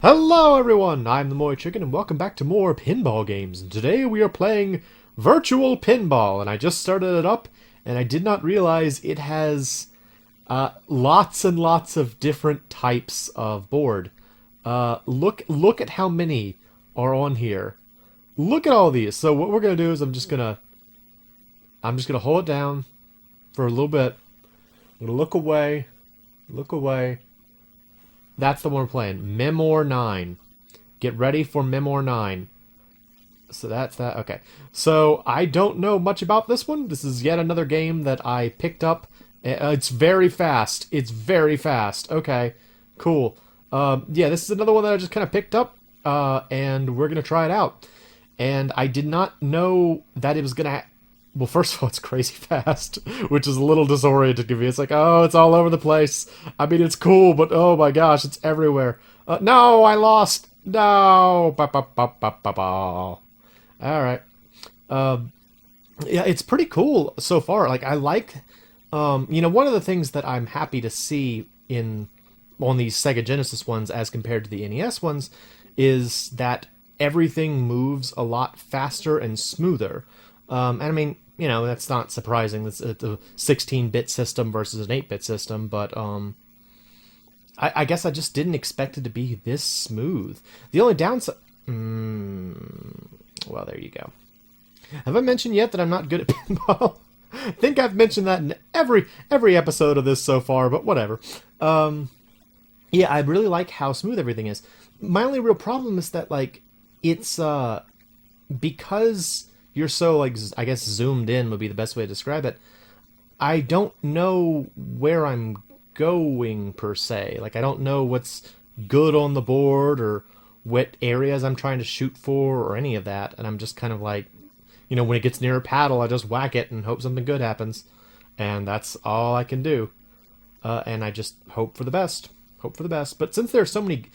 Hello everyone, I'm the MoeChicken and welcome back to more pinball games. And today we are playing Virtual Pinball, and I just started it up and I did not realize it has lots and lots of different types of board. Look at how many are on here. Look at all these. So what we're gonna do is I'm just gonna hold it down for a little bit. I'm gonna look away. That's the one we're playing. Memor 9. Get ready for Memor 9. So that's that. Okay. So I don't know much about this one. This is yet another game that I picked up. It's very fast. It's very fast. Okay. Cool. Yeah, this is another one that I just kind of picked up. And we're going to try it out. And I did not know that it was going to... Well, first of all, it's crazy fast, which is a little disorienting to me. It's like, oh, it's all over the place. I mean, it's cool, but oh my gosh, it's everywhere. No, I lost. No. Ba, ba, ba, ba, ba, ba. All right. Yeah, it's pretty cool so far. Like, I like, one of the things that I'm happy to see on these Sega Genesis ones as compared to the NES ones is that everything moves a lot faster and smoother. And I mean, that's not surprising. It's a 16-bit system versus an 8-bit system, but I guess I just didn't expect it to be this smooth. The only downside... well, there you go. Have I mentioned yet that I'm not good at pinball? I think I've mentioned that in every episode of this so far, but whatever. Yeah, I really like how smooth everything is. My only real problem is that, like, it's, because you're so, like, I guess zoomed in would be the best way to describe it. I don't know where I'm going, per se. Like, I don't know what's good on the board or what areas I'm trying to shoot for or any of that. And I'm just kind of like, when it gets near a paddle, I just whack it and hope something good happens. And that's all I can do. And I just hope for the best. Hope for the best. But since there's so many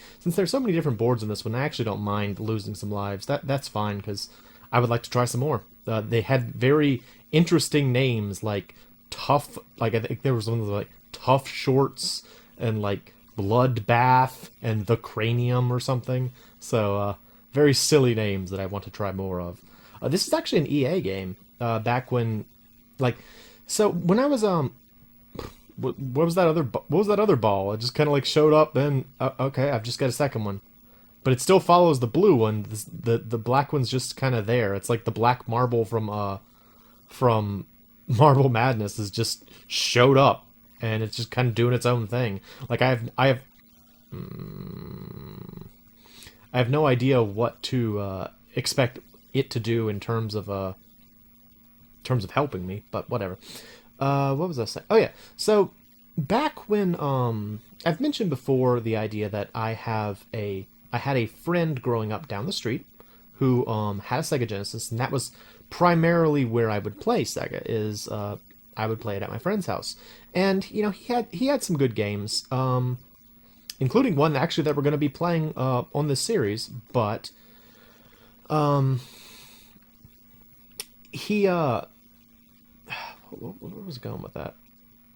different boards in this one, I actually don't mind losing some lives. That's fine, because I would like to try some more. They had very interesting names, like Tough, like I think there was one of the, like, Tough Shorts and like Bloodbath and The Cranium or something. So very silly names that I want to try more of. This is actually an EA game. Back when, like, so when I was what was that other ball? It just kind of like showed up. Then okay, I've just got a second one. But it still follows the blue one. The black one's just kind of there. It's like the black marble from Marble Madness is just showed up, and it's just kind of doing its own thing. Like I have no idea what to expect it to do in terms of helping me, but whatever. What was I saying? Oh yeah. So back when I've mentioned before the idea that I had a friend growing up down the street who had a Sega Genesis, and that was primarily where I would play Sega. I would play it at my friend's house, and he had some good games, including one actually that we're going to be playing on this series. But he where was I going with that?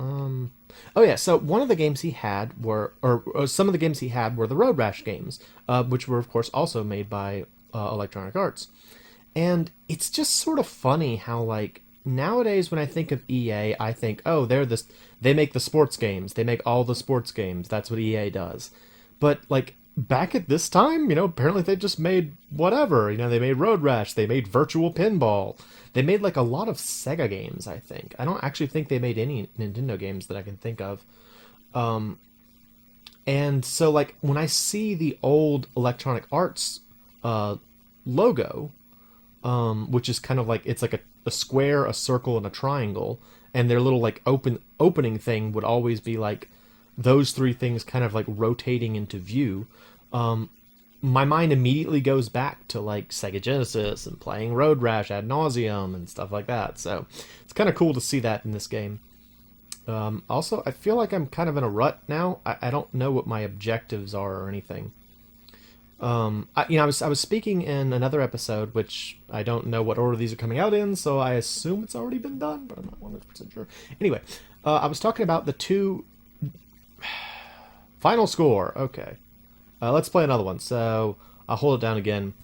Oh yeah, so one of the games he had or some of the games he had were the Road Rash games, which were of course also made by Electronic Arts. And it's just sort of funny how, like, nowadays when I think of EA, I think, oh, they make the sports games, they make all the sports games, that's what EA does. But, like, back at this time, apparently they just made whatever. They made Road Rash, they made Virtual Pinball. They made, like, a lot of Sega games, I think. I don't actually think they made any Nintendo games that I can think of. And so, like, when I see the old Electronic Arts logo, which is kind of like, it's like a square, a circle, and a triangle, and their little, like, opening thing would always be, like, those three things kind of, like, rotating into view. My mind immediately goes back to, like, Sega Genesis and playing Road Rash ad nauseum and stuff like that. So it's kind of cool to see that in this game. Also, I feel like I'm kind of in a rut now. I don't know what my objectives are or anything. I was speaking in another episode, which I don't know what order these are coming out in, so I assume it's already been done, but I'm not 100% sure. Anyway, I was talking about the two... Final score, okay. Let's play another one. So I'll hold it down again.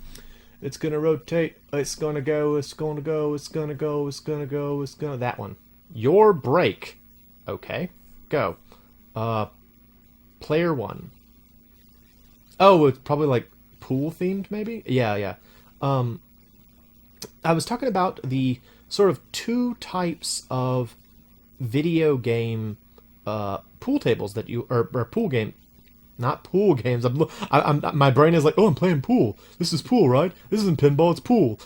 It's gonna rotate. It's gonna go. It's gonna go. It's gonna go. It's gonna go. It's gonna. That one. Your break. Okay. Go. Uh, player one. Oh, it's probably like pool themed, maybe. Yeah, yeah. Um, I was talking about the sort of two types of video game pool tables that you or pool game, not pool games. I'm my brain is like, oh, I'm playing pool. This is pool, right? This isn't pinball. It's pool.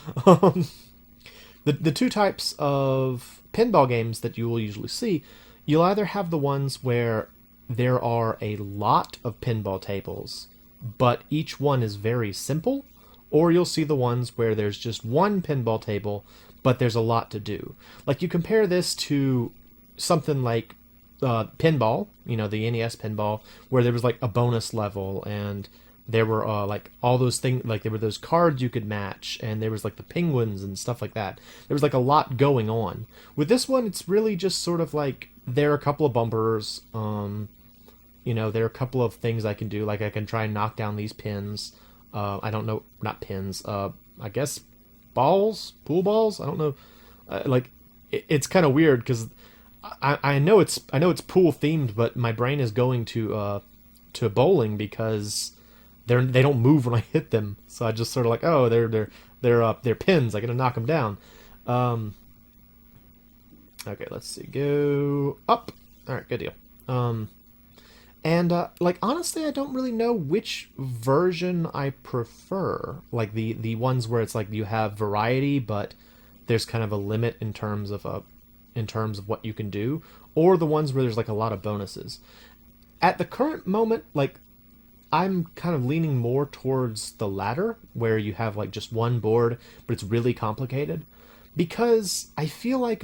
The two types of pinball games that you will usually see, you'll either have the ones where there are a lot of pinball tables, but each one is very simple, or you'll see the ones where there's just one pinball table, but there's a lot to do. Like you compare this to something like pinball, the NES pinball, where there was like a bonus level and there were like all those things, like there were those cards you could match, and there was like the penguins and stuff like that. There was like a lot going on. With this one, it's really just sort of like there are a couple of bumpers. There are a couple of things I can do, like I can try and knock down these pins. I don't know, not pins. I guess balls, pool balls. I don't know. It's kind of weird because I know it's pool themed, but my brain is going to bowling because they don't move when I hit them. So I just sort of like, oh, they're pins. I gotta knock them down. Okay, let's see. Go up. All right, good deal. And honestly, I don't really know which version I prefer. Like the ones where it's like you have variety, but there's kind of a limit in terms of what you can do, or the ones where there's like a lot of bonuses. At the current moment, like I'm kind of leaning more towards the latter, where you have like just one board, but it's really complicated, because I feel like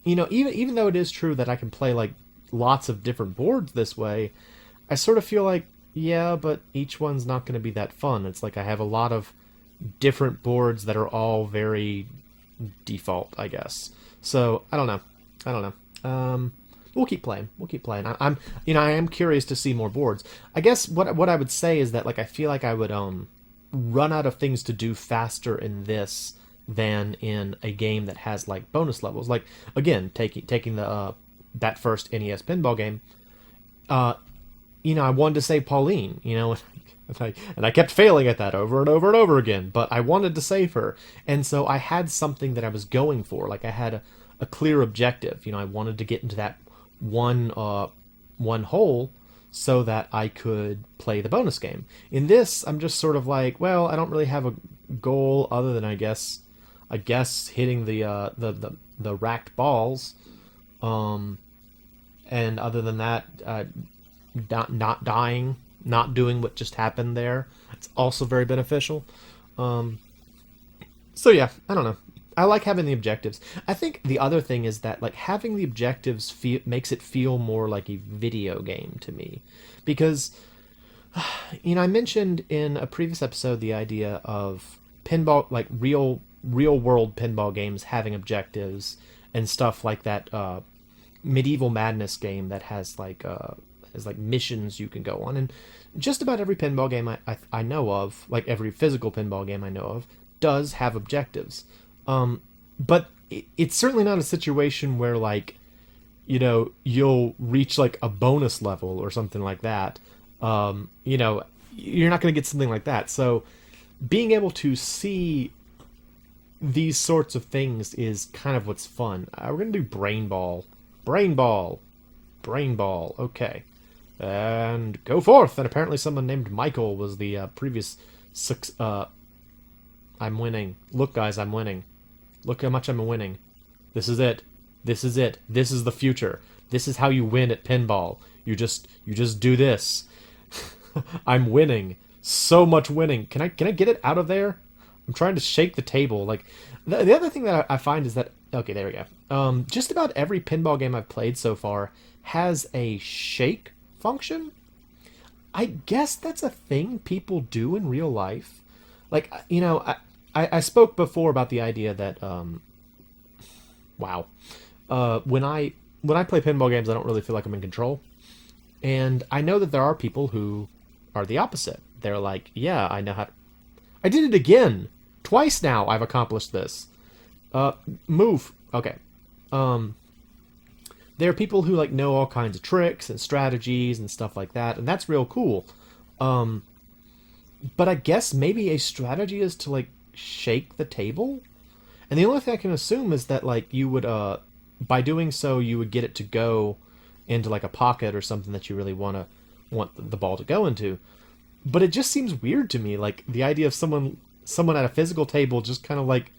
even though it is true that I can play like lots of different boards this way, I sort of feel like, yeah, but each one's not going to be that fun. It's like I have a lot of different boards that are all very default, I guess. So I don't know. We'll keep playing. I am curious to see more boards. I guess what I would say is that like I feel like I would run out of things to do faster in this than in a game that has like bonus levels. Like again, taking the that first NES pinball game, I wanted to save Pauline, and I kept failing at that over and over and over again, but I wanted to save her, and so I had something that I was going for. Like I had a clear objective. I wanted to get into that one hole so that I could play the bonus game. In this, I'm just sort of like, well, I don't really have a goal other than I guess hitting the racked balls. And other than that, not dying, not doing what just happened there, it's also very beneficial. So yeah, I don't know. I like having the objectives. I think the other thing is that like having the objectives makes it feel more like a video game to me, because I mentioned in a previous episode the idea of pinball, like real world pinball games having objectives and stuff like that. Medieval Madness game that has like missions you can go on, and just about every pinball game I know of, like every physical pinball game I know of, does have objectives. But it's certainly not a situation where like you'll reach like a bonus level or something like that. You're not going to get something like that. So being able to see these sorts of things is kind of what's fun. We're going to do Brain Ball. Okay, and go forth. And apparently someone named Michael was the previous I'm winning. Look, guys, I'm winning. Look how much I'm winning. This is it. This is the future. This is how you win at pinball. You just do this. I'm winning. So much winning. Can I get it out of there? I'm trying to shake the table. Like the other thing that I find is that, okay, there we go. Just about every pinball game I've played so far has a shake function. I guess that's a thing people do in real life. Like, I spoke before about the idea that, when I play pinball games, I don't really feel like I'm in control. And I know that there are people who are the opposite. They're like, yeah, I know how to... I did it again! Twice now I've accomplished this. Move. Okay. There are people who like know all kinds of tricks and strategies and stuff like that, and that's real cool. But I guess maybe a strategy is to like shake the table? And the only thing I can assume is that like you would by doing so you would get it to go into like a pocket or something that you really want the ball to go into. But it just seems weird to me, like the idea of someone at a physical table just kind of like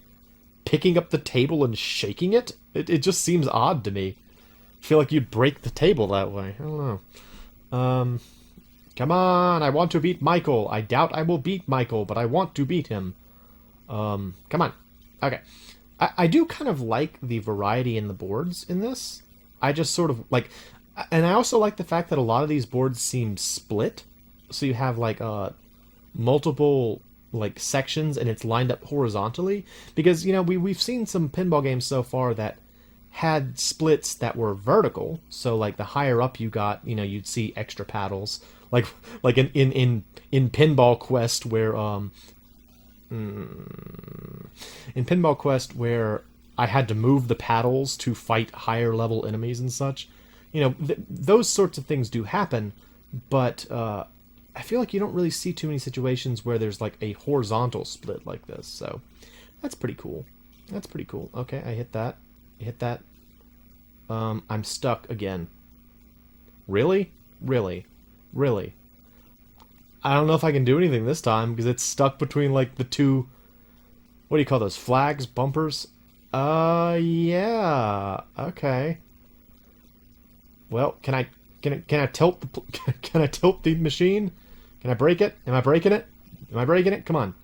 picking up the table and shaking it. It just seems odd to me. I feel like you'd break the table that way. I don't know. Come on, I want to beat Michael. I doubt I will beat Michael, but I want to beat him. Come on. Okay. I do kind of like the variety in the boards in this. I just sort of like... And I also like the fact that a lot of these boards seem split. So you have like multiple like sections and it's lined up horizontally. Because, you know, we've seen some pinball games so far that had splits that were vertical. So like the higher up you got, you know, you'd see extra paddles. Like in Pinball Quest where in Pinball Quest where I had to move the paddles to fight higher level enemies and such. You know, those sorts of things do happen, but I feel like you don't really see too many situations where there's like a horizontal split like this. So that's pretty cool. That's pretty cool. Okay, I hit that. I hit that. I'm stuck again. Really? Really? Really? I don't know if I can do anything this time because it's stuck between like the two... What do you call those? Flags? Bumpers? Yeah. Okay. Well, can I tilt the can I tilt the machine? Can I break it? Am I breaking it? Am I breaking it? Come on.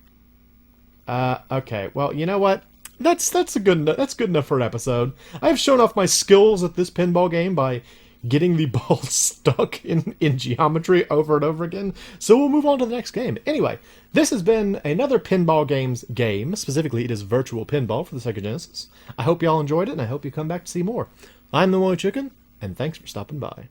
Okay. Well, you know what? That's good enough for an episode. I've shown off my skills at this pinball game by getting the ball stuck in geometry over and over again. So we'll move on to the next game. Anyway, this has been another Pinball Games game. Specifically, it is Virtual Pinball for the Sega Genesis. I hope y'all enjoyed it, and I hope you come back to see more. I'm the MoeChicken, and thanks for stopping by.